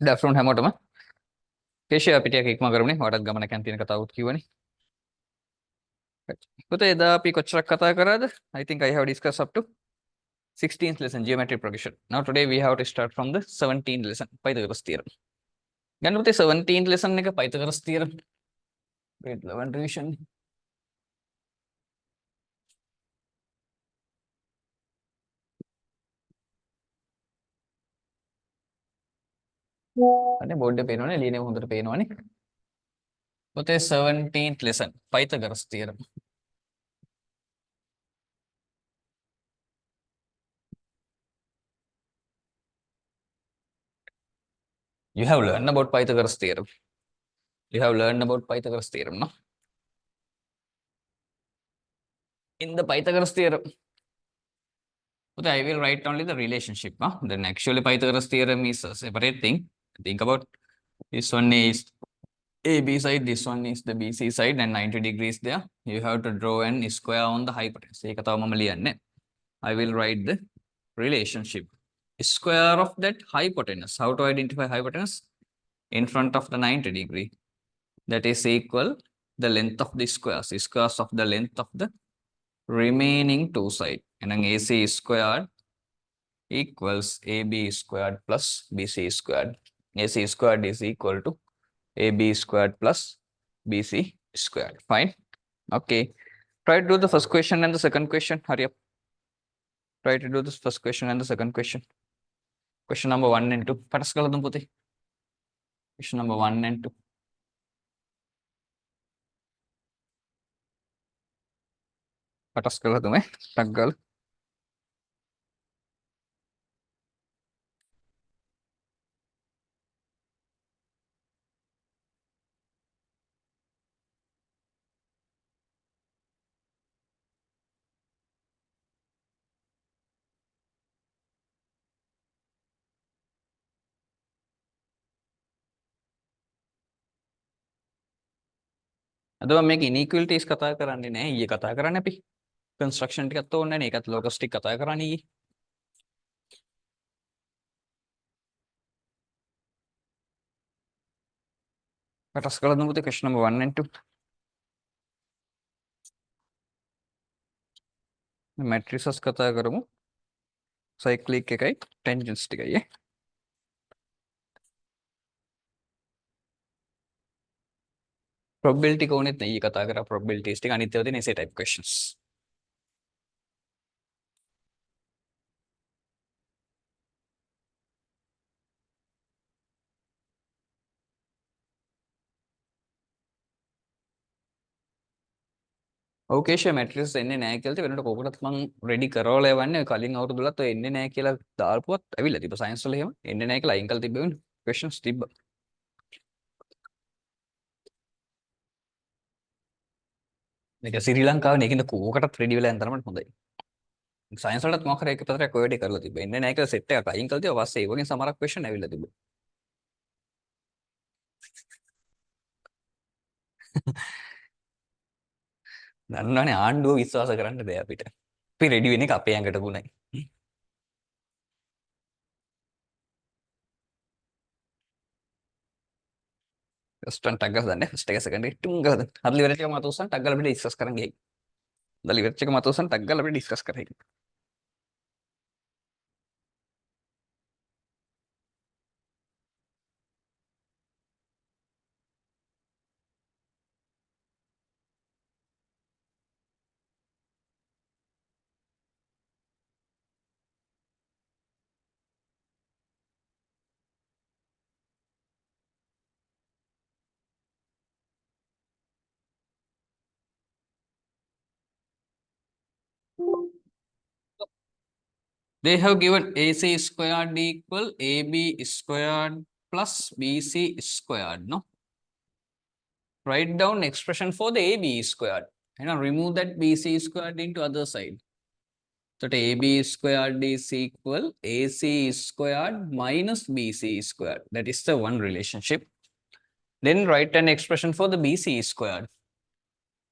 ඩැෆරුන් හැමෝටම කේෂය අපිට එකක්ම කරුණේ වටත් ගමනකන් තියෙන කතාවත් කිව්වනේ. පුතේ එදා අපි කොච්චරක් කතා කරාද? I think I have discussed up to 16th lesson geometric progression. Now today we have to start from the 17th lesson Pythagoras theorem. ගන්න පුතේ 17th lesson එක Pythagoras theorem. grade 11 revision. අනේ බෝඩ් එක පේනවනේ ලියන්නේ හොඳට පේනවනේ. පුතේ 17th lesson Pythagoras theorem. You have learned about Pythagoras theorem. You have learned about Pythagoras theorem, no? In the Pythagoras theorem, but I will write only the relationship. Then actually Pythagoras theorem is a separate thing. Think about this one is AB side, this one is the BC side, and 90 degrees there. You have to draw an square on the hypotenuse. I will write the relationship. Square of that hypotenuse. How to identify hypotenuse? In front of the 90 degree. That is equal the length of the squares. Squares of the length of the remaining two sides. And then AC squared equals AB squared plus BC squared. AC squared is equal to AB squared plus BC squared. Fine. Okay. Try to do the first question and the second question. Hurry up. Try to do this first question and the second question. Question number 1 and 2. Question number 1 and 2. Taggal. අද මේක inequalities කතා කරන්නේ නැහැ. ඊයේ කතා කරන්නේ අපි. Construction ටිකත් ඕනේ නැහැ. ඒකත් locus ටික කතා කරන්නේ ඊයේ. පටස් කළා දුමුතේ question number 1 and 2. matrices කතා කරමු. cyclic එකයි tangents ටිකයි. probability කොහොනෙත් නෙයි කතා කරා probabilities ටික අනිත් ඒවා තියෙන essay type questions. Okay ෂේ matrices එන්නේ නැහැ කියලා වෙනකොට කොහොමදත් මම ready කරවලා යවන්නේ කලින් අවුරුදුලත් ඔය එන්නේ නැහැ කියලා දාල්පුවත් ඇවිල්ලා තිබ්බ science වල එහෙම එන්නේ නැහැ කියලා අයින් කරලා තිබ්බ questions තිබ්බ. මේක ශ්‍රී ලංකාවේ නේකින්ද කෝකටත් ready වෙලා යන තරමට හොඳයි. science වලත් මොකක් හරි එක පැත්තට ඔය වැඩේ කරලා තිබ්බ. එන්නේ නැහැ කියලා set එකක් අයින් කරලා තිබ්බා. ඊපස්සේ ඒ වගේ සමහරක් question ඇවිල්ලා තිබ්බ. දන්නවනේ ආණ්ඩුව විශ්වාස කරන්න බෑ අපිට. අපි ready වෙන එක අපේ ඇඟට ගුණයි. first one tag ගහලා දාන්න. first එක second එක ටුම් ගහලා දාන්න. හදලි වෙච්ච එක මත උස්සන් tag ගාලා අපිට discuss කරන්න ගියයි. හදලි වෙච්ච එක මත උස්සන් tag ගාලා අපිට discuss කරයි. They have given AC squared equal AB squared plus BC squared, no? Write down expression for the AB squared. Remove that BC squared into other side. So AB squared is equal AC squared minus BC squared. That is the one relationship. Then write an expression for the BC squared.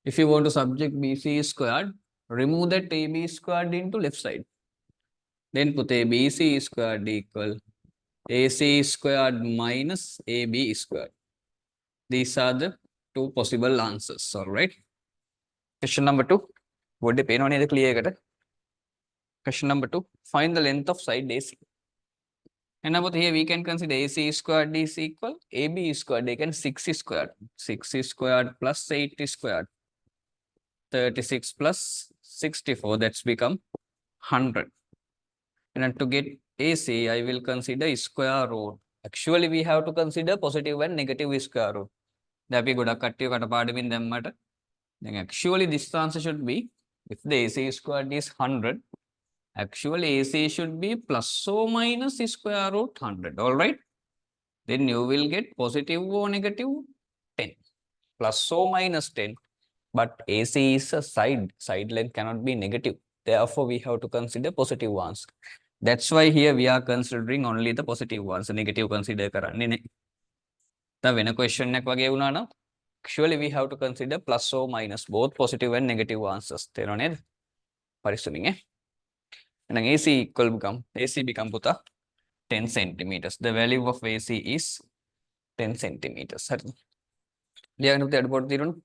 If you want to subject BC squared, remove that AB squared into left side. Then put a BC squared equal AC squared minus AB squared. These are the two possible answers. All right. Question number 2. What the pain on the clear? Question number 2. Find the length of side AC. And about here we can consider AC squared is equal AB squared. They can 6 squared. 6 squared plus 8 squared. 36 plus 64. That's become 100. And to get AC, I will consider square root. Actually, we have to consider positive and negative square root. That we got a cut you cut a part in them matter. Then actually this answer should be if the AC squared is 100, actually AC should be plus or minus square root 100. All right. Then you will get positive or negative 10 plus or minus 10. But AC is a side length cannot be negative. Therefore, we have to consider positive ones. That's why here we are considering only the positive ones. Negative consider කරන්නේ නැහැ. The when a question එකක් වගේ වුණා නම් actually we have to consider plus or minus both positive and negative answers. තේරෙනව නේද? පරිස්සමින් ඈ. එහෙනම් AC become පුතා 10 centimeters. The value of AC is 10 centimeters. හරිද? ලියගන්න පුතේ අඩු පොඩි తీරුණා.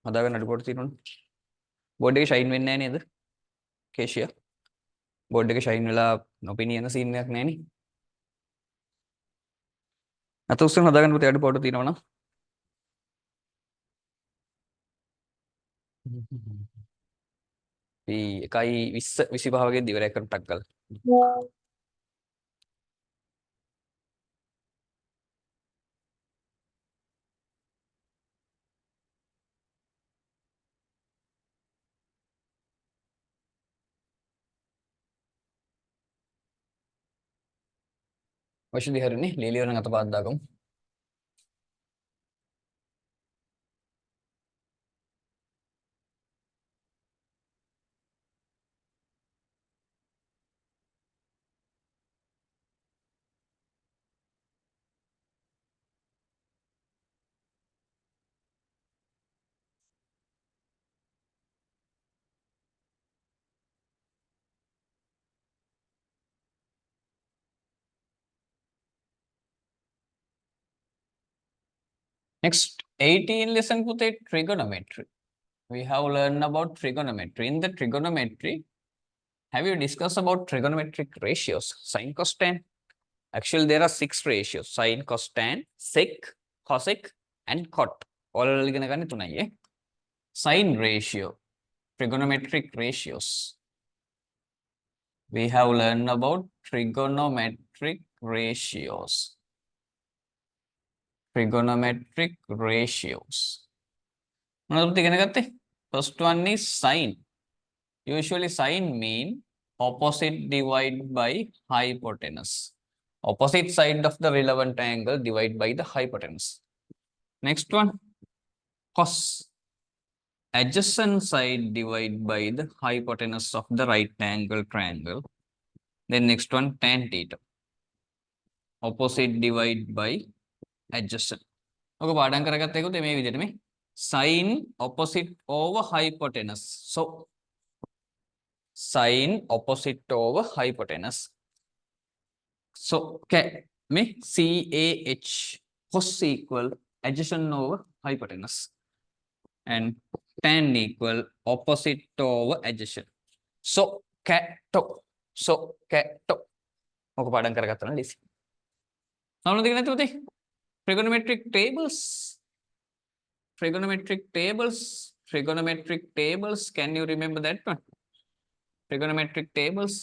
හදාගන්න අඩු පොඩි తీරුණා. බෝඩ් එකේ ෂයින් වෙන්නේ නැහැ නේද? කේෂියා. බෝඩ් එකේ ෂයින් වෙලා නොපෙනියන සීන් එකක් නැහැ නේ. අත උස්සන හදාගන්න පුතේ අඩු පොඩි තියෙනවා නම්. එකයි 20 25 වගේ දිවරයක් කරන් ටක් ගාලා. වශයෙන් දිහරනේ ලීලියෝ නම් අතපාත් දාගමු. Next, 18 lesson පුතේ trigonometry. We have learned about trigonometry. In the trigonometry, have you discussed about trigonometric ratios? Sin, cos, tan. Actually, there are 6 ratios: sin, cos, tan, sec, cosec, and cot. All ඉගෙන ගන්න තුනයි. Sin ratio, trigonometric ratios. We have learned about trigonometric ratios. Trigonometric ratios. First one is sine. Usually sine mean opposite divided by hypotenuse. Opposite side of the relevant angle divided by the hypotenuse. Next one, cos. Adjacent side divided by the hypotenuse of the right angle triangle. Then next one, tan theta. Opposite divided by adjacent. Okay, පාඩම් කරගත්ත එකත් මේ විදිහට මේ sin opposite over hypotenuse. So sin opposite over hypotenuse. So me CAH cos equal adjacent over hypotenuse and tan equal opposite over adjacent. So cato. Okay, පාඩම් කරගත්තා නම් ලීසි. නමුත් දෙක නැතුව තේ trigonometric tables. Can you remember that one? Trigonometric tables.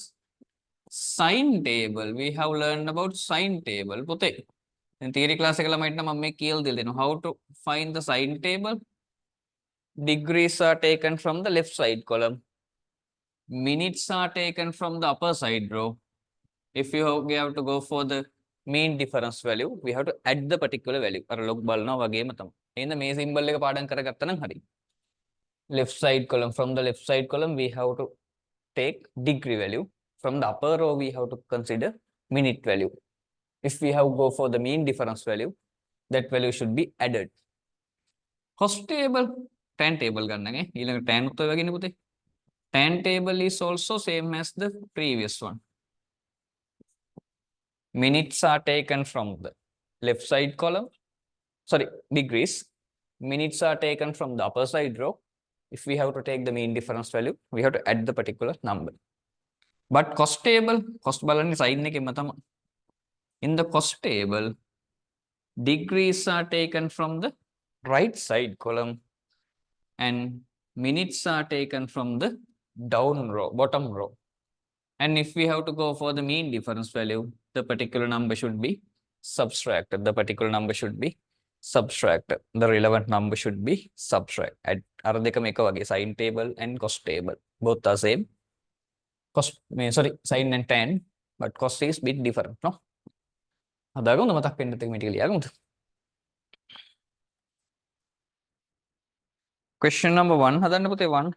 Sine table. We have learned about sine table. In theory class එකල මයිට නම් මම මේ කියලා දෙනවා. How to find the sine table? Degrees are taken from the left side column. Minutes are taken from the upper side row. If you have to go for the mean difference value, we have to add the particular value. අර log බලනවා වගේම තමයි. එහෙනම් මේ symbol එක පාඩම් කරගත්තා නම් හරි. Left side column, from the left side column we have to take degree value. From the upper row we have to consider minute value. If we have go for the mean difference value, that value should be added. Cos table, tan table ගන්නගේ. ඊළඟ tan උත්තර වගේනේ පුතේ. Tan table is also same as the previous one. minutes are taken from the left side column, sorry, degrees. Minutes are taken from the upper side row. If we have to take the mean difference value, we have to add the particular number. But cost table, cost balance sign in the cost table, degrees are taken from the right side column and minutes are taken from the bottom row. And if we have to go for the mean difference value, the particular number should be subtracted. The particular number should be subtracted. The relevant number should be subtracted. Sign table and cost table. Both are same. Cost, sorry, sign and tan, but cost is bit different. No? Question number 1. One.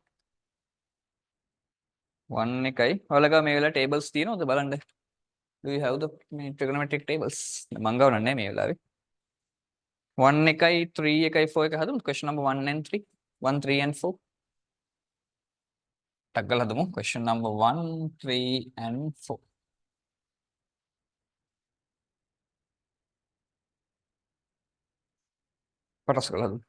One එකයි ඔයාලගා මේ වෙලාවේ tables තියෙනවද බලන්න. Do you have the trigonometric tables? මං ගාව නැහැ මේ වෙලාවේ. 1 එකයි 3 එකයි 4 එක හදමු. Question number 1 and 3. 1 3 and 4. ටක් ගාලා හදමු. Question number 1 3 and 4. පටස් කරලා හදමු.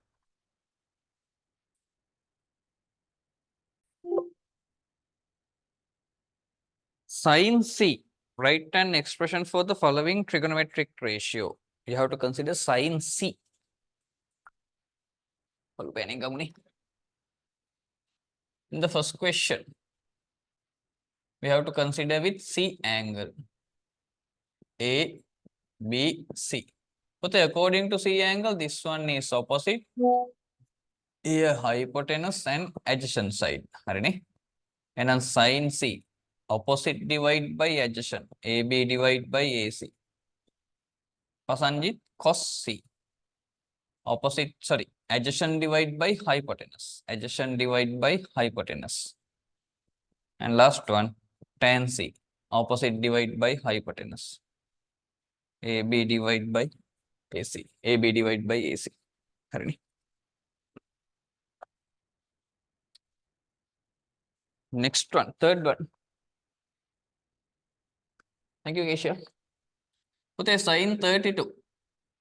Sin C. Write an expression for the following trigonometric ratio. You have to consider sin C. In the first question, we have to consider with C angle. A, B, C. But according to C angle, this one is opposite. A hypotenuse and adjacent side. And then sin C. Opposite divide by adjacent. AB divide by AC. Pasanjit cos C. Opposite, sorry, adjacent divide by hypotenuse. Adjacent divide by hypotenuse. And last one, tan C. Opposite divide by hypotenuse. AB divide by AC. AB divide by AC. Next one, third one. Thank you, Kesha. Put a sin 32.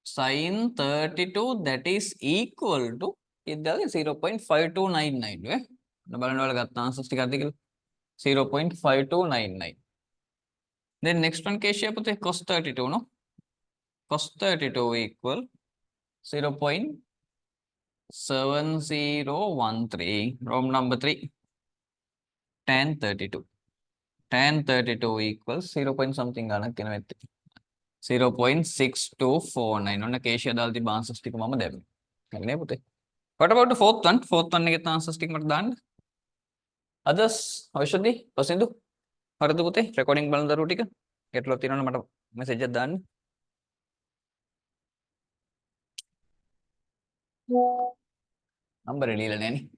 Sin 32 that is equal to 0.5299. 0.5299. Then next one, Kesha, put a cos 32. No? Cos 32 equal 0.7013. Row number 3. Tan 32. Tan 32 equals 0. Something 0.6249. On Acacia Dalti Bansa stick Mama Devil. What about the fourth one? Fourth one get answer stick done. Others, how should they? Pasindu? How do they? Recording Balanda Rutica? Get Lotino message done. Number any.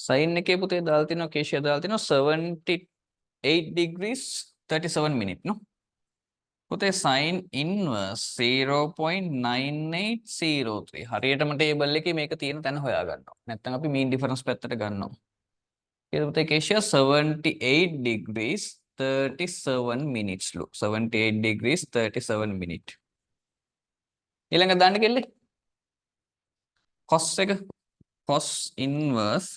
Sin එකේ පුතේ දාලා තිනවා කේෂියා දාලා තිනවා 78 degrees 37 minute no පුතේ sin inverse 0.9803 හරියටම table එකේ මේක තියෙන තැන හොයා ගන්නවා නැත්නම් අපි mean difference පැත්තට ගන්නවා ඊට පුතේ කේෂියා 78 degrees 37 minutes ලු 78 degrees 37 minute ඊළඟ දාන්න කෙල්ලේ cos එක cos inverse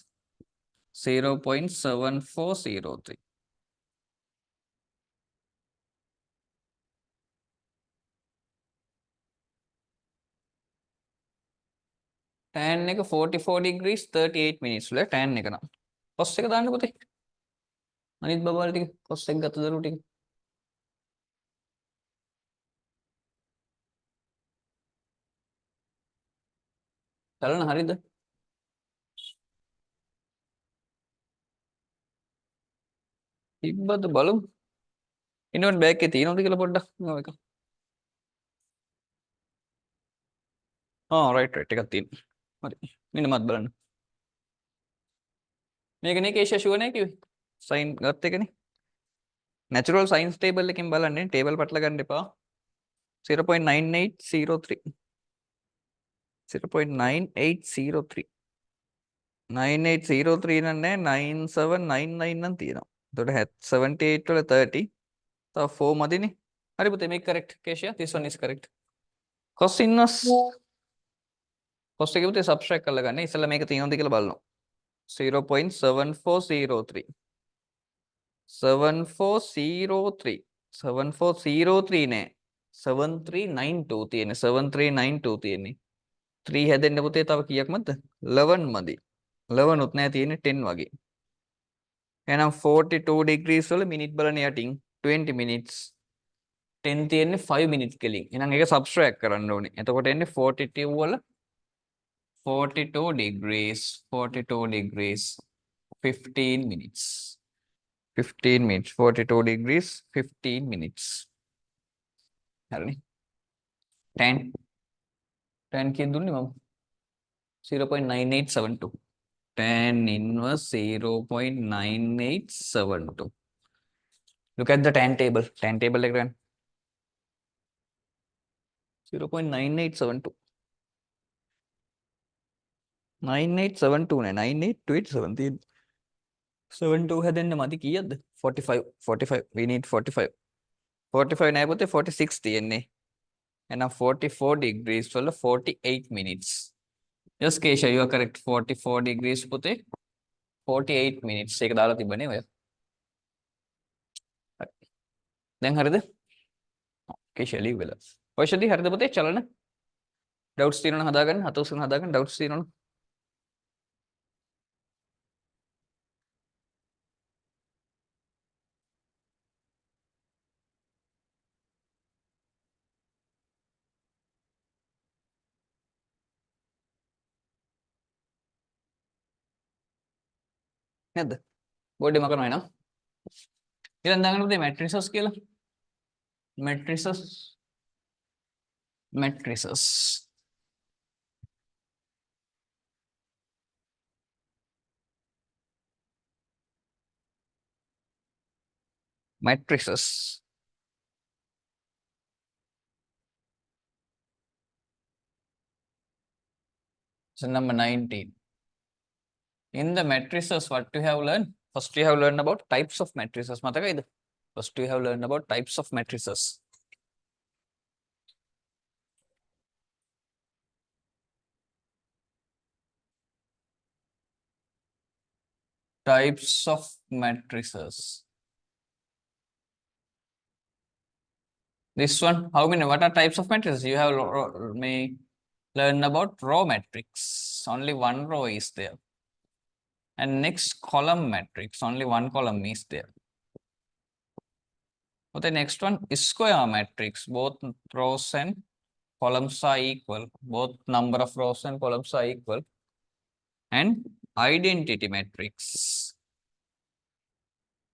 0.7403. Tan එක 44 degrees 38 minutes වල tan එක නම් cos එක දාන්න පුතේ අනිත් බබාල ටික cos එක ගත දරු ටික බලන්න හරියද ඉබ්බද බලමු ඉන්නවට බෑග් එකේ තියෙනවද කියලා පොඩ්ඩක් මේක රයිට් එකක් තියෙනවා හරි මෙන්න මත් බලන්න මේක නේ කේෂ ෂුවර් නේ කිව්වේ සයින් ගත්ත එකනේ natural science table එකකින් බලන්නේ table පටල ගන්න එපා 0.9803 0.9803 9803 නන්නේ 9799 නම් තියෙනවා. එතකොට 78 වල 30 තව 4 මදිනේ. හරි පුතේ මේක correct Kesha, this one is correct. cos inverse cos එක පුතේ subtract කරලා ගන්න. ඉස්සෙල්ලා මේක තියෙනවද කියලා බලනවා. 0.7403 7403 7403 නෑ 7392 තියෙන්නේ 7392 තියෙන්නේ 3 හැදෙන්න පුතේ තව කීයක් මන්ද 11 මදි 11 උත් නෑ තියෙන්නේ 10 වගේ එහෙනම් 42 degrees වල මිනිත් බලන්න යටින් 20 minutes 10 තියෙන්නේ 5 minutes කෙලින් එහෙනම් ඒක subtract කරන්න ඕනේ එතකොට එන්නේ 42 වල 42 degrees 15 minutes 15 minutes 42 degrees 15 minutes හරිනේ 10 10 කියන දුන්නේ මම 0.9872 tan inverse 0.9872 look at the tan table එක ගන්න 0.9872 9872 නේ 9827 තියෙන 72 හැදෙන්න මදි කීයක්ද 45 we need 45 නෑ පුතේ 46 තියෙන්නේ එහෙනම් 44 degrees වල 48 minutes yes Kesha you are correct 44 degrees පුතේ 48 minutes ඒක දාලා තිබ්බනේ ඔය දැන් හරිද Kesha leave වෙලා ඔයෂදී හරිද පුතේ චලන doubts තියෙනවනම් හදාගන්න හත උසන හදාගන්න doubts තියෙනවනම් නැද්ද බෝඩ් එක මකනවා එනවා ඊළඟ දාගන්න පුතේ matrices කියලා matrices matrices matrices so number 19 in the matrices what you have learned first you have learned about types of matrices මතකයිද first you have learned about types of matrices types of matrices this one how many what are types of matrices you have may learn about row matrix only one row is there and next column matrix only one column is there but the next one is square matrix both rows and columns are equal both number of rows and columns are equal and identity matrix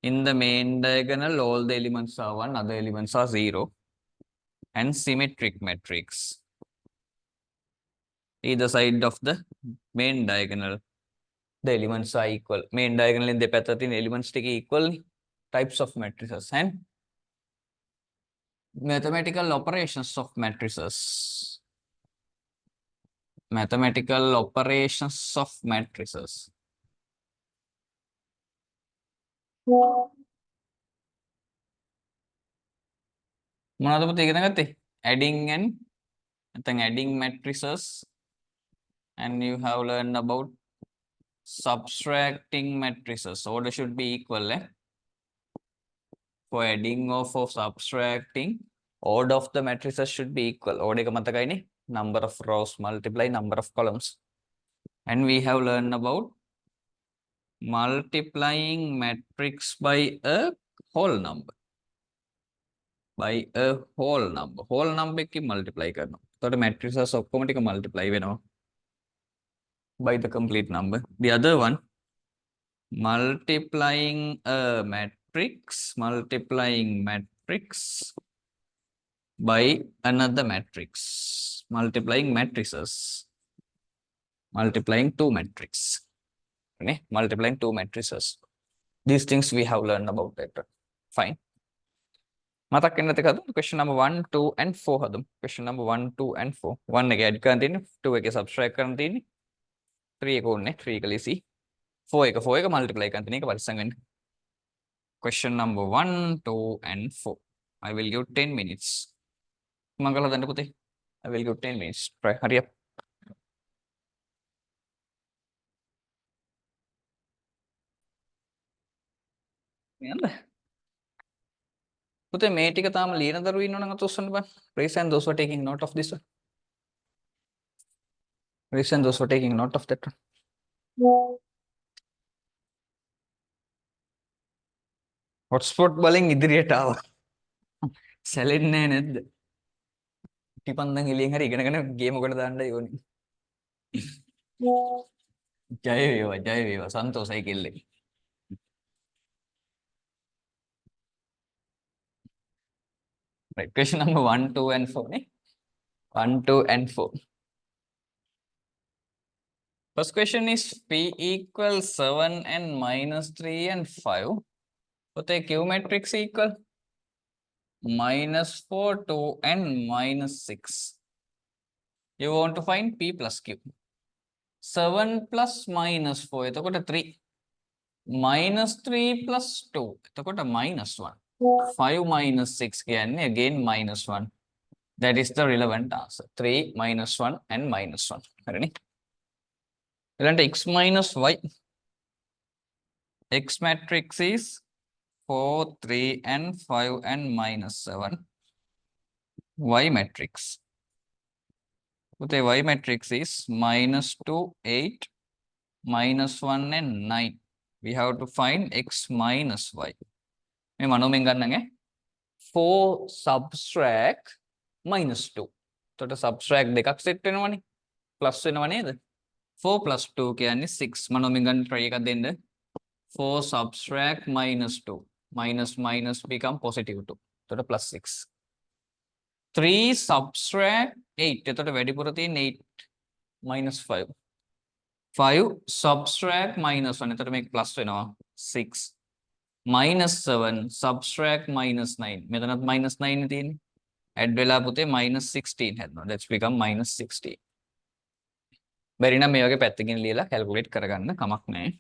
in the main diagonal all the elements are 1 other elements are 0 and symmetric matrix either side of the main diagonal the elements are equal main diagonal in the පැත්තේ elements ටික equal types of matrices and mathematical operations of matrices mathematical operations of matrices මොනවද පුතේ ඉගෙන ගත්තේ adding and නැත්නම් adding matrices and you have learned about subtracting matrices order should be equal for adding or for subtracting order of the matrices should be equal order එක මතකයිනේ number of rows multiply number of columns and we have learned about multiplying matrix by a whole number whole number එකකින් multiply කරනවා එතකොට matrices ඔක්කොම ටික multiply වෙනවා by the complete number the other one multiplying a matrix by another matrix multiplying matrices multiplying two matrix okay multiplying two matrices these things we have learned about later fine මතක් වෙන්න නැති කද question number 1 2 and 4 හදමු question number 1 2 and 4 1 එක add කරන්න තියෙන්නේ 2 එකේ subtract කරන්න තියෙන්නේ 3 එක ඕනේ 3 එක ලීසි 4 එක multiply කරන්න තියෙන එක පරිස්සම් වෙන්න question number 1 2 and 4 I will give 10 minutes මං කරලා දෙන්න පුතේ I will give 10 minutes try hurry up යන්න පුතේ මේ ටික තාම ලියන දරුවෝ ඉන්නවනම් අත උස්සන්න බෑ raise hand those who are taking note of this one raise hand those who are taking note of that one hotspot බලෙන් ඉදිරියට ආවා සැලෙන්නේ නැද්ද ටිපන්දන් එළියෙන් හරි ඉගෙනගෙන ගේම උකට දාන්නයි ඕනේ ජය වේවා සන්තෝෂයි කෙල්ලේ right question number 1 2 and 4 නේ 1 2 and 4 first question is p equals 7 and minus 3 and 5 පුතේ q matrix equal minus 4 2 and minus 6 you want to find p plus q 7 plus minus 4 එතකොට 3 minus 3 plus 2 එතකොට minus 1 5 minus 6 කියන්නේ again minus 1 that is the relevant answer 3 minus 1 and minus 1 හරිනේ ඊළඟට x minus y x matrix is 4 3 and 5 and minus 7 y matrix the y matrix is minus 2 8 minus 1 and 9 we have to find x minus y මේ මනෝමෙන් ගන්නගේ 4 subtract minus 2 එතකොට subtract දෙකක් set වෙනවනේ plus වෙනව නේද 4 plus 2 කියන්නේ 6 මනෝමෙන් ගන්න try එකක් දෙන්න 4 subtract minus 2 minus minus become positive 2 එතකොට plus 6 3 subtract 8 එතකොට වැඩිපුර තියෙන 8 minus 5 5 subtract minus 1 එතකොට මේක plus වෙනවා 6 minus 7 subtract minus 9 මෙතනත් minus 9 නේ තියෙන්නේ add වෙලා පුතේ minus 16 හැදෙනවා that's become minus 16 බැරි නම් මේ වගේ පැත්තකින් ලියලා calculate කරගන්න කමක් නැහැ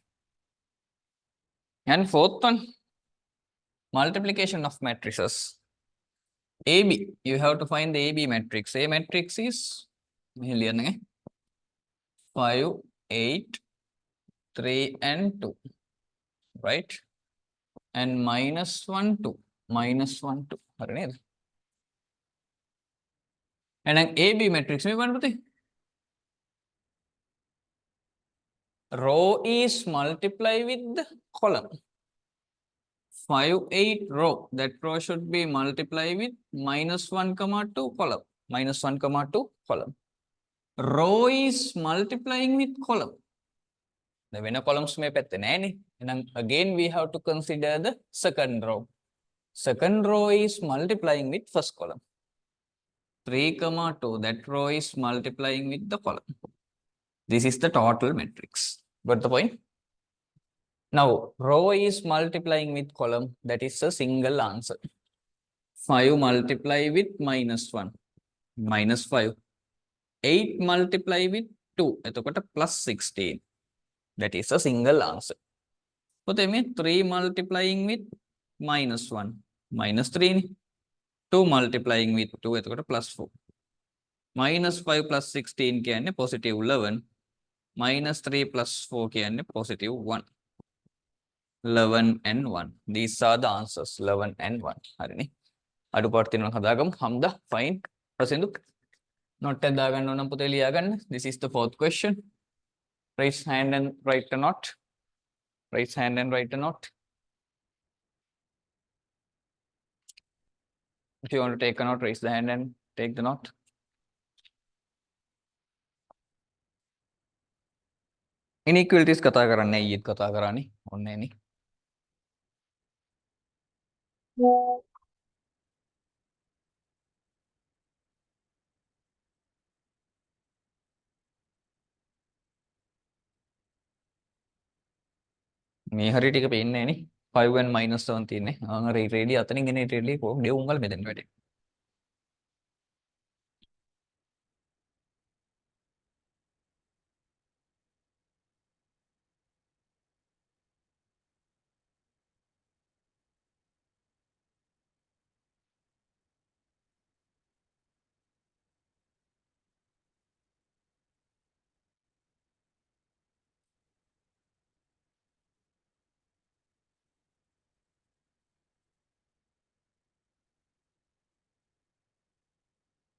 and fourth one multiplication of matrices AB you have to find the AB matrix A matrix is මෙහෙ ලියන්න 5 8 3 and 2 right and minus 1 2 minus 1 2 හරි නේද එහෙනම් AB matrix මේ බලන්න පුතේ row is multiply with the column 5 8 row that row should be multiply with minus 1 comma 2 column minus 1 comma 2 column row is multiplying with column the වෙන columns මේ පැත්තේ නැහැනේ එහෙනම් again we have to consider the second row second row is multiplying with first column 3 comma 2 that row is multiplying with the column this is the total matrix got the point now row is multiplying with column that is a single answer 5 multiply with minus 1 minus 5 8 multiply with 2 එතකොට plus 16 that is a single answer පුතේ මේ 3 multiplying with minus 1 minus 3 නේ 2 multiplying with 2 එතකොට plus 4 minus 5 plus 16 කියන්නේ positive 11 minus 3 plus 4 කියන්නේ positive 1 11 and 1 these are the answers 11 and 1 හරිනේ අඩුපාඩු තියෙනවා හදාගමු හම්දා fine ප්‍රසින්දු note එක දාගන්න ඕන නම් පුතේ ලියා ගන්න this is the fourth question raise hand and write a note raise hand and write a note if you want to take a note raise the hand and take the note inequalities කතා කරන්නේ ඊයේත් කතා කරානේ ඔන්නේනේ මේ හරිය ටික පේන්නේ නැහනේ 5n minus 7 තියෙන්නේ. රේඩිය අතනින් එන රේඩිය කොහොමද උංගල් මෙතෙන් වැඩි.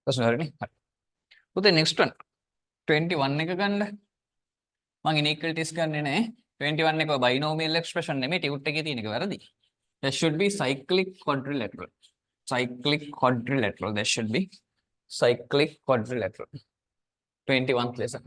ප්‍රශ්න හරිනේ. හරි. පුතේ next one 21 එක ගන්න. මම inequalities ගන්නෙ නෑ. 21 එක binomial expression නෙමෙයි ටියුට් එකේ තියෙන එක වැරදි. There should be cyclic quadrilateral. Cyclic quadrilateral. There should be cyclic quadrilateral. 21th lesson.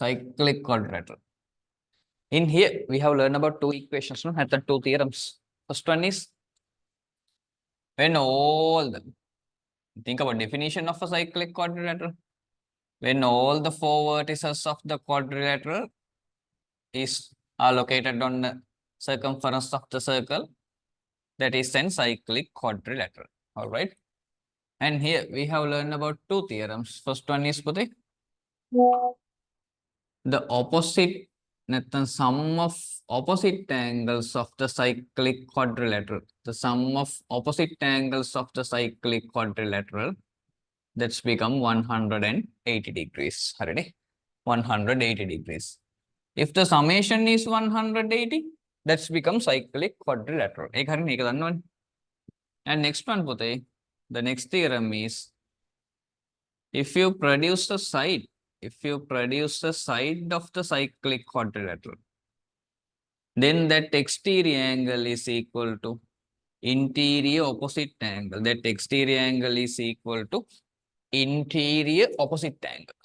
Cyclic quadrilateral. In here, we have learned about two equations, no? And the two theorems. First one is when all the, think about definition of a cyclic quadrilateral. When all the four vertices of the quadrilateral are located on the circumference of the circle, that is then cyclic quadrilateral. All right. And here we have learned about two theorems. First one is the opposite, the sum of opposite angles of the cyclic quadrilateral. The sum of opposite angles of the cyclic quadrilateral, that's become 180 degrees. Already 180 degrees. If the summation is 180, that's become cyclic quadrilateral. And next one, the next theorem is if you produce the side of the cyclic quadrilateral, then that exterior angle is equal to interior opposite angle. That exterior angle is equal to interior opposite angle.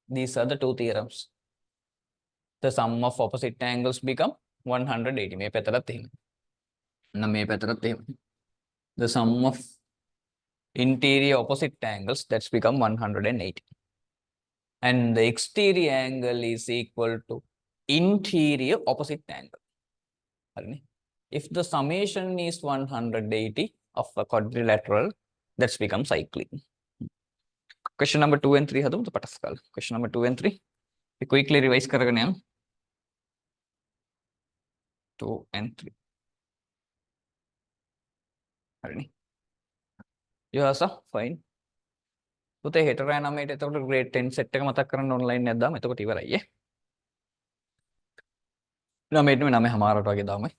These are the two theorems. The sum of opposite angles become 180. The sum of interior opposite angles, that's become 180. And the exterior angle is equal to interior opposite angle. If the summation is 180 of a quadrilateral, that's become cyclic. Question number 2 and 3 hadum to pataskal. Question number 2 and 3. We quickly revise karagane. 2 and 3. Harini. You are fine. පුතේ හෙට රෑ 9ට එතකොට grade 10 set එක මතක් කරන්න online එකක් දාමු. එතකොට ඉවරයි ඈ. 9ට 9:00 වගේ දාමු.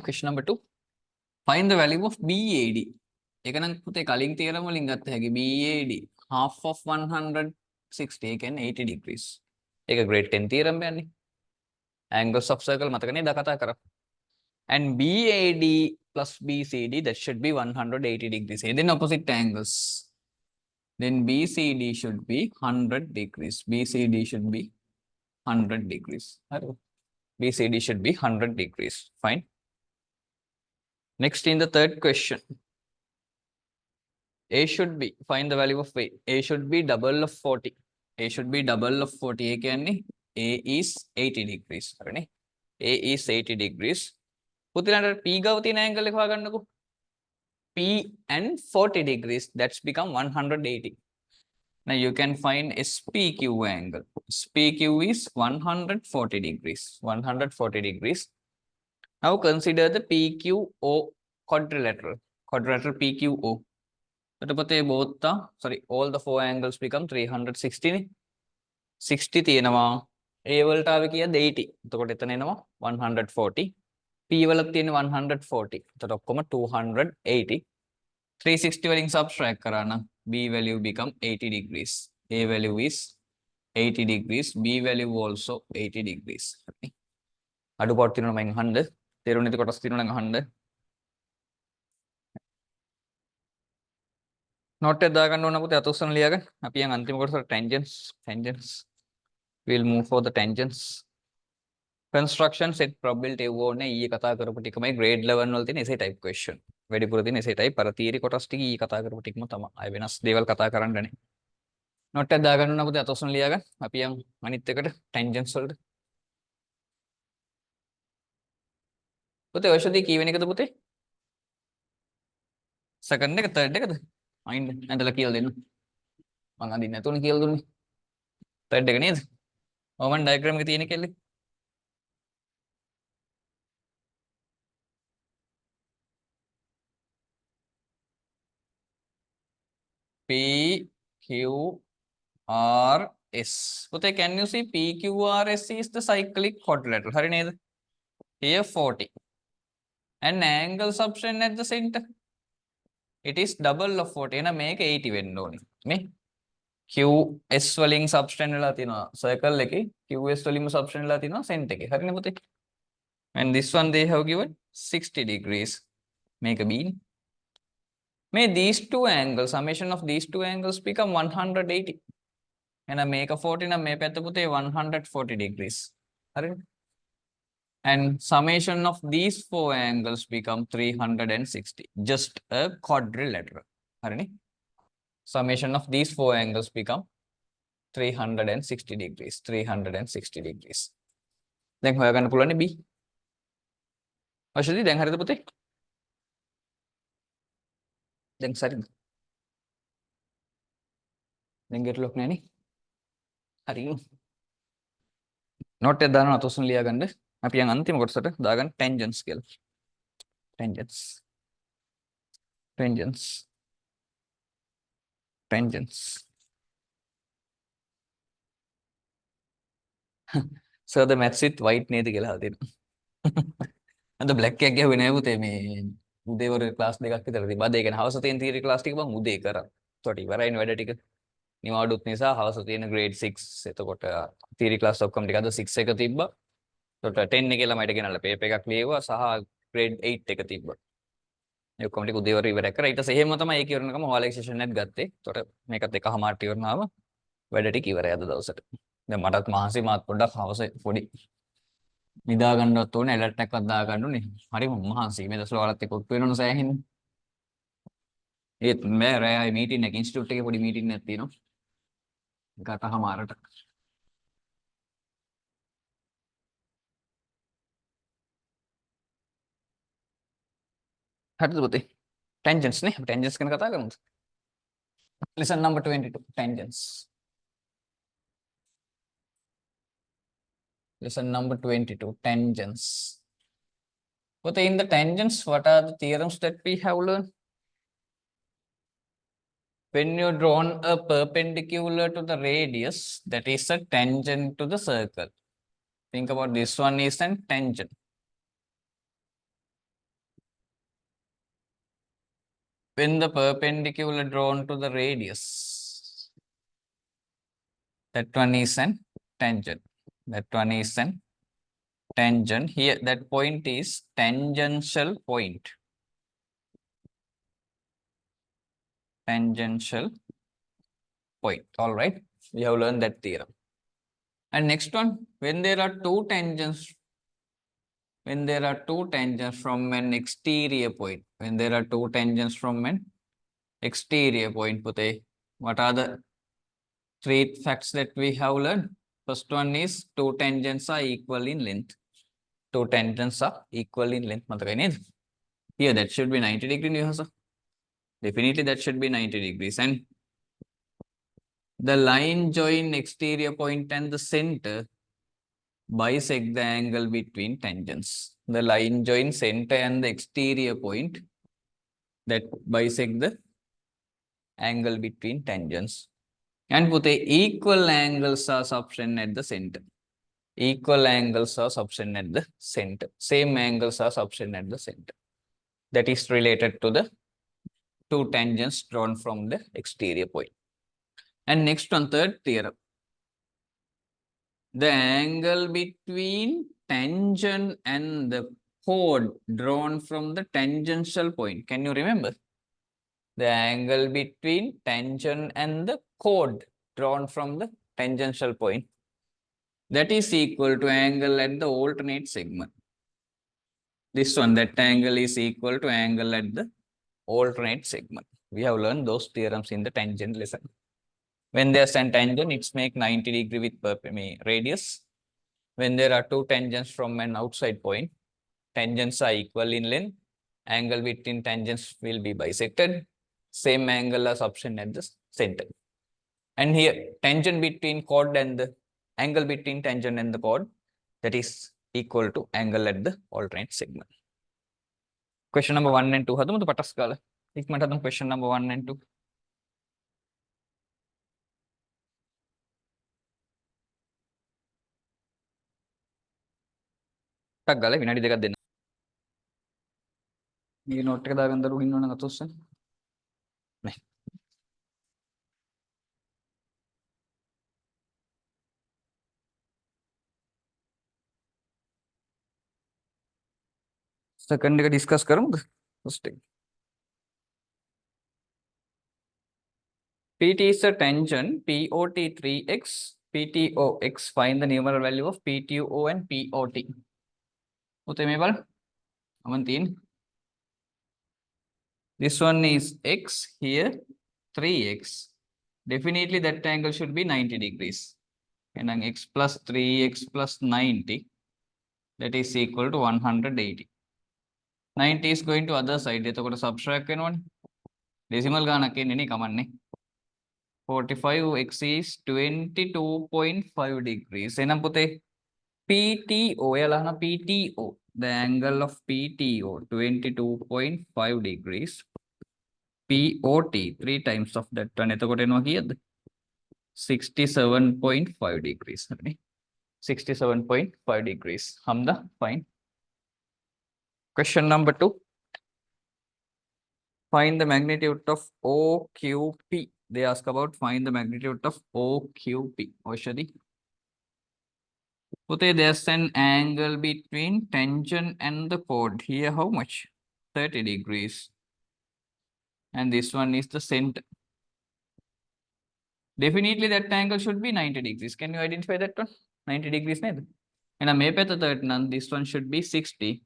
Question number 2. Find the value of BAD. ඒක නම් පුතේ කලින් theorem වලින් ගත්ත හැකි BAD half of 160 කියන්නේ 80 degrees. ඒක grade 10 theorem යන්නේ. Angles of circle මතක නේද කතා කරා. And BAD plus BCD, that should be 180 degrees. And then opposite angles. Then BCD should be 100 degrees. BCD should be 100 degrees. BCD should be 100 degrees. Fine. Next, in the third question, A should be, find the value of A. A should be double of 40. A should be double of 40. A කියන්නේ A is 80 degrees. හරිනේ. A is 80 degrees. පුතිලන්ට P ගාව තියෙන angle එක හොයාගන්නකෝ. P and 40 degrees, that's become 180. Now you can find SPQ angle. SPQ is 140 degrees. 140 degrees. Now consider the PQO quadrilateral. Quadrilateral PQO. both all the four angles become 360. 60 තියෙනවා. A වලට ආවේ කීයද 80. එතකොට එතන එනවා 140. P වලත් තියෙන 140. එතකොට ඔක්කොම 280. 360 වලින් subtract කරා නම් B value become 80 degrees. A value is 80 degrees. B value also 80 degrees. අඩුපාඩු තියෙනවා මම අහන්න. තේරුම් නැති කොටස් තියෙනවා නම් අහන්න. Not at the tangents. We'll move for the tangents. Construction set probability grade level type question. Very good type para theory kotastiki I venas deval kata karandane. Not at the apiang manit tangents sold. But the Oshadi key when the second deck, third deck. Mind and the kill in Mangadina kill. Third deck is Oman diagram with any kill. P Q R S. But can you see P Q R S is the cyclic quadrilateral? Here 40. And angle subtend at the center. It is double of 40 and make 80 window. Me Q S swelling subtend Latino circle like Q S swelling subtend Latino center. And this one they have given 60 degrees. Make a beam. May these two angles, summation of these two angles become 180. And I make a 40 and I make 140 degrees. And summation of these four angles become 360. Just a quadrilateral. Summation of these four angles become 360 degrees. 360 degrees. Then how are you going to pull on B? Ashadi, then how are you then sorry. Then get look nanny. Are you not at the Natosan Liagande? Apiang antim got set dagan tangent scale. Tangents. Tangents. Tangents. So the maths with white ne the and the black cake when I would they were a class they got but they can house in theory class take one they kara 30 where I invited ticket. Nimadutnisa house in grade 6 theory class of come together 6 second tibba. So 10 nikela might again a paper clear saha grade 8 take a tibba. You come to the river right as a hematama ekurn all session at gatte make a take a hamarti or now where did he ever those the matat mahasi mat product house for the Nidaganda tone electric Daganduni. Hari Mahasi made a slow at the Putun say him. It may I meet in against to take a meeting at Tino. Gata Hamarata. Tangents, tangents can cut. Listen, number 22, tangents. Lesson number 22, tangents. But in the tangents, what are the theorems that we have learned? When you drawn a perpendicular to the radius, that is a tangent to the circle. Think about this one is a tangent. When the perpendicular drawn to the radius, that one is a tangent. That one is an tangent. Here, that point is tangential point. Tangential point. All right. We have learned that theorem. And next one, when there are two tangents when there are two tangents from an exterior point. When there are two tangents from an exterior point, Pute, what are the three facts that we have learned? First one is two tangents are equal in length. Two tangents are equal in length. Here that should be 90 degrees. Definitely that should be 90 degrees. And the line join exterior point and the center bisect the angle between tangents. The line join center and the exterior point that bisect the angle between tangents. And put a equal angles are subtend at the center. Equal angles are subtend at the center. Same angles are subtend at the center. That is related to the two tangents drawn from the exterior point. And next one, third theorem. The angle between tangent and the chord drawn from the tangential point. Can you remember? The angle between tangent and the chord drawn from the tangential point. That is equal to angle at the alternate segment. This one, that angle is equal to angle at the alternate segment. We have learned those theorems in the tangent lesson. When there's a tangent, it's make 90 degree with radius. When there are two tangents from an outside point, tangents are equal in length. Angle between tangents will be bisected. Same angle as option at the center. And here, tangent between chord and the angle between tangent and the chord, that is equal to angle at the alternate segment. Question number 1 and 2. Hadum patas kala. Question number 1 and 2. Tak gala vinadi දෙකක් දෙන්න. මේ note එක දාගෙන දරුවෝ ඉන්නවනම් අතොස්සෙන්. නේ. Second එක discuss කරමුද? First එක. PT is a tangent, POT 3x, PTOX. Find the numerical value of PTO and POT. Utai me bal. Amantin. This one is x, here 3x. Definitely that angle should be 90 degrees. And then x plus 3x plus 90, that is equal to 180. 90 is going to other side. That's got subtract one. Decimal gana ke nini kamanne. 45 x is 22.5 degrees. Enam pute PTO yalana PTO. The angle of PTO 22.5 degrees. POT 3 times of that one. එතකොට එනවා කීයද? 67.5 degrees. 67.5 degrees. Hamda, fine. Question number 2. Find the magnitude of OQP. They ask about find the magnitude of OQP. Oshadi. Pute, there's an angle between tangent and the chord. Here, how much? 30 degrees. And this one is the center. Definitely that angle should be 90 degrees. Can you identify that one? 90 degrees. And this one should be 60.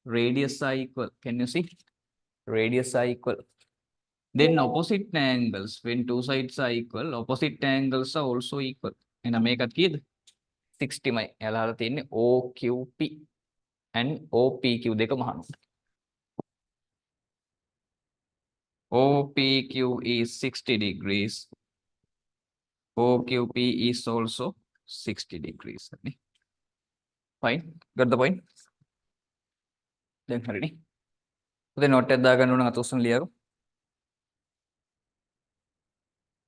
Radius are equal. Can you see? Radius are equal. Then opposite angles, when two sides are equal, opposite angles are also equal. And make a kid 60 my OQP and OPQ. OPQ is 60 degrees. OQP is also 60 degrees. Fine. Got the point? Then ready? Then note that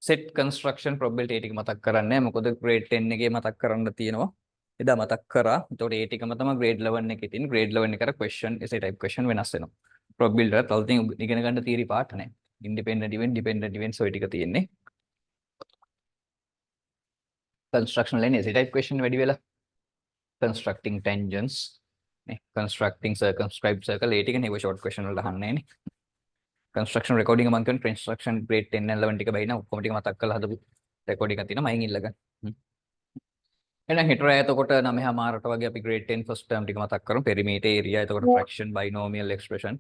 set construction probability matak karanne මොකද grade 10 එකේ මතක් කරන්න තියෙනවා එදා මතක් කරා එතකොට ඒ ටිකම තමයි grade 11 එකේ තියෙන grade 11 එකේ question essay type question වෙනස් වෙනවා probability වල තව තියෙන ඉගෙන ගන්න theory part නැහැ independent event dependent events ඔය ටික තියෙන්නේ construction line essay type question වැඩි වෙලා constructing tangents නේ constructing circumscribed circle ඒ ටික නේ short question වලට අහන්නේ නේ construction recording මම කියන construction grade 10 and 11 ටික බයින ඔක්කොම ටික මතක් කරලා හදපු recording එකක් තියෙනවා මයින් ඉල්ලගන්න එහෙනම් හිටර එතකොට 9මාරට වගේ අපි grade 10 first term ටික මතක් කරමු. perimeter area එතකොට fraction binomial expression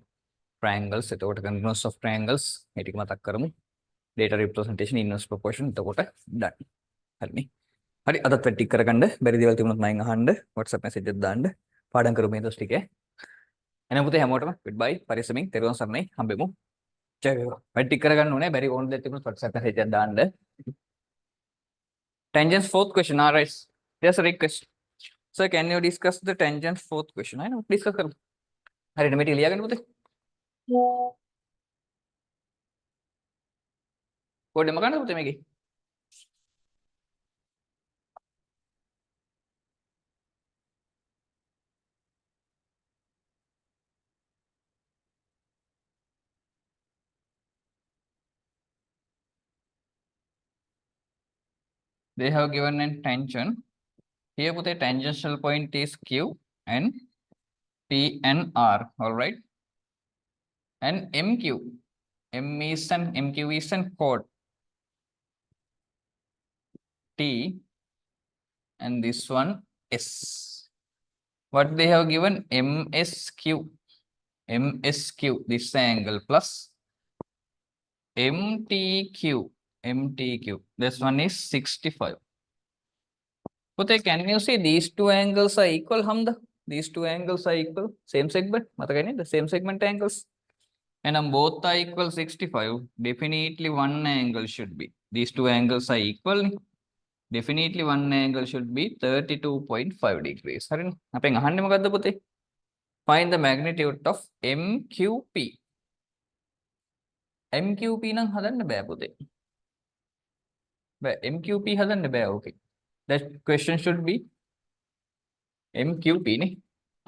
triangles එතකොට continuous of triangles මේ ටික මතක් කරමු. data representation inverse proportion එතකොට done. හරිනේ. හරි අදත් වැඩ ටික කරගන්න බැරි දේවල් තිබුණොත් මයින් අහන්න WhatsApp message එකක් දාන්න. පාඩම් කරමු මේ දවස් ටිකේ. එහෙනම් පුතේ හැමෝටම goodbye පරිස්සමින් තෙරුවන් සරණයි හම්බෙමු. ජය වේවා. වැඩ ටික කරගන්න ඕනේ බැරි ඕන දෙයක් තිබුණොත් WhatsApp message එකක් දාන්න. Tangents fourth question. Alright. There's a request. Sir, can you discuss the tangent fourth question? I know. Discuss करो. हरी नमेटी लिया करने बोलते. कोई डेमो करने बोलते Maggi. They have given a tangent. Here, put a tangential point is Q and P and R. All right. And MQ. MQ is an chord. T and this one S. What they have given MSQ. MSQ, this angle plus MTQ. This one is 65. But can you see these two angles are equal, Hamda? These two angles are equal, same segment. The same segment angles. And both are equal 65. Definitely one angle should be. These two angles are equal. Definitely one angle should be 32.5 degrees. Find the magnitude of MQP. MQP nang hadanna bෑ පුතේ. බෑ MQP hadanna බෑ okay. That question should be MQP නේ.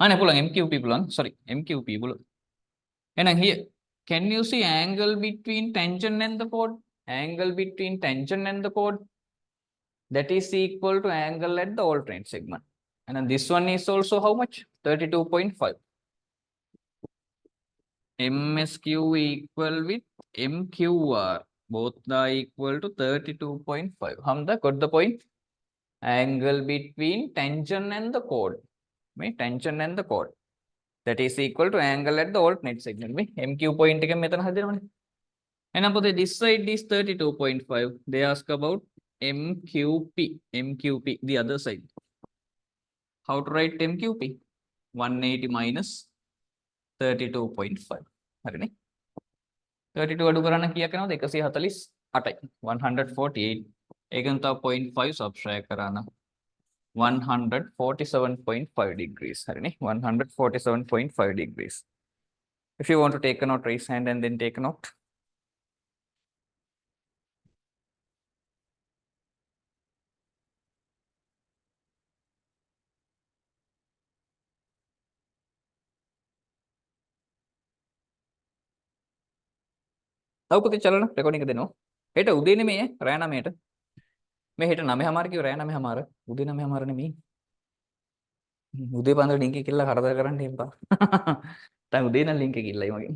නේ පුළුවන් MQP පුළුවන්. Sorry MQP පුළුවන්. එහෙනම් here can you see angle between tangent and the chord? Angle between tangent and the chord that is equal to angle at the alternate segment. And then this one is also how much? 32.5. MSQ equal with MQR. Both are equal to 32.5. Hamda got the point? Angle between tangent and the chord. Tangent and the chord. That is equal to angle at the alternate segment. MQ point එක මෙතන හදනවනේ. එහෙනම් පුතේ this side is 32.5. They ask about MQP, the other side. How to write MQP? 180 minus 32.5. හරිනේ. 32 අඩු කරන්න කීයක් යනවද? 148යි. 148. ඒකෙන් තව 0.5 subtract කරා නම් 147.5 degrees. හරිනේ. 147.5 degrees. If you want to take a note, raise hand and then take a note. තව පුතේ චලන රෙකෝඩින් එක දෙනවා. හෙට උදේ නෙමෙයි රෑ 9ට. මේ හෙට 9:00 කිව්ව රෑ 9:00 උදේ 9:00 නෙමෙයි. උදේ පාන්දර ලින්ක් එක කිල්ල කරදර කරන්න එපා. දැන් උදේ නම් ලින්ක් එක කිල්ලයි මගෙන්.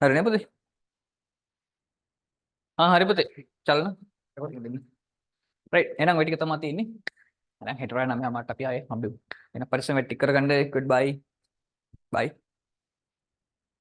හරිනේ පුතේ. හරි පුතේ. චලන රෙකෝඩින් එක දෙන්න. රයිට් එහෙනම් ওই ටික තමයි තියෙන්නේ. එහෙනම් හෙට රෑ 9:00 අපි ආයේ හම්බෙමු. එහෙනම් පරිස්සමෙන් ටික කරගන්න. goodbye. bye.